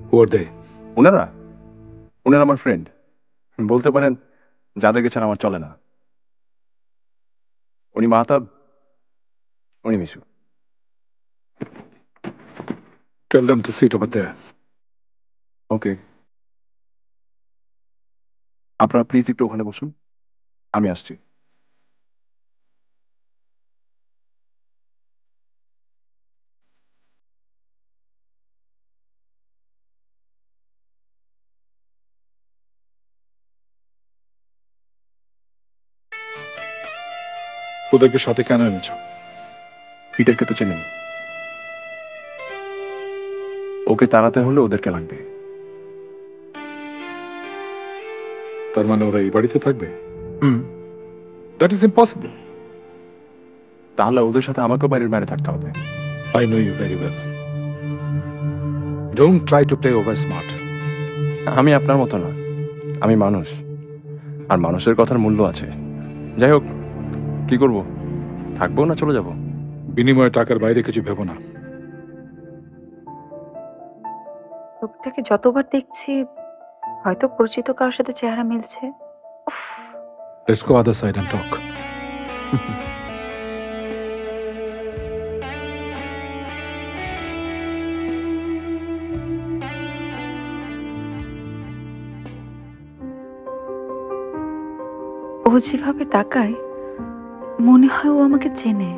Who are they? ওনারা ওনারা আমার ফ্রেন্ড, বলতে পারেন যাদেরকে ছাড়া আমার চলে না। উনি মাহতাব, উনি Mishu. Tell them to sit over there. ওকে, আপনারা প্লিজ একটু ওখানে বসুন, আমি আসছি। ওদেরকে সাথে কেন এনেছো? পিটারকে তো চেনেন, ওকে তাড়াতে হলে ওদেরকে লাগবে। তার মানে ওরা এই বাড়িতে থাকবে? That is impossible. তাহলে ওদের সাথে আমাকেও বাড়ির বাইরে থাকতে হবে। I know you very well. Don't try to play over smart. আমি আপনার মতো না, আমি মানুষ, আর মানুষের কথার মূল্য আছে। যাই হোক, কি করব, থাকবো না চলে যাব? বিনিময়ে টাকার বাইরে কিছু ভেবো না। লোকটাকে যতবার দেখছি হয়তো পরিচিত কারোর সাথে চেহারা মিলছে। উফ, Let's go other side and talk. ও যেভাবে তাকায় মনে হয় ও আমাকে চেনে।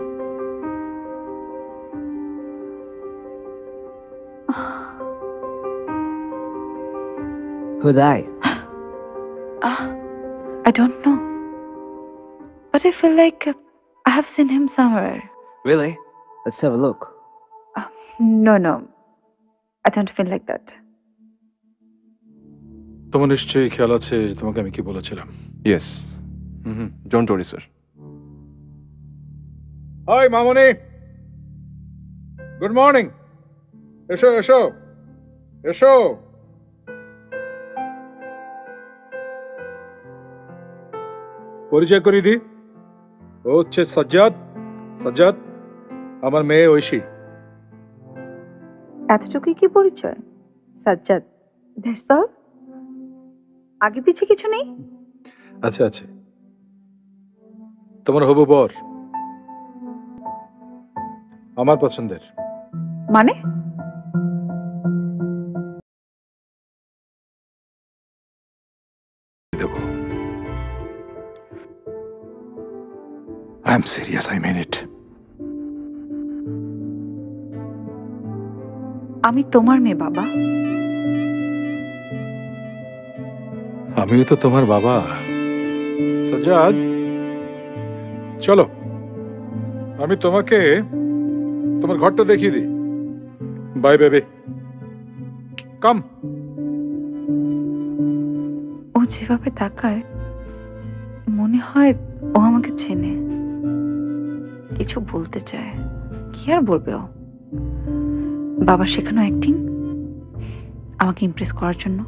Who they? I don't know. But I feel like I have seen him somewhere. Really? Let's have a look. No. I don't feel like that. তোমার নিশ্চয়ই খেয়াল আছে যে তোমাকে আমি কি বলেছিলাম? Yes, don't worry sir. Hi মামনি, গুড মর্নিং। এসো এসো এসো। পরিচয় করিয়ে দি, ও হচ্ছে সাজ্জাদ। সাজ্জাদ আমার মেয়ে ঐশী। এতটুকুই কি পরিচয়? Sajjad, that's all? আগে পিছে কিছু নেই? আচ্ছা আছে, তোমার হবু বর আমার পছন্দের। মানে? দেবো। I am serious, I mean it. আমি তোমার মেয়ে বাবা। আমিও তো তোমার বাবা। সাজ্জাদ চলো, আমি তোমাকে তোমার ঘরটা দেখিয়ে দিই। বাই বেবি, কাম। ও যেভাবে তাকায় মনে হয় ও আমাকে চেনে, কিছু বলতে চায়। কি আর বলবে ও? বাবার শেখানো অ্যাক্টিং আমাকে ইমপ্রেস করার জন্য।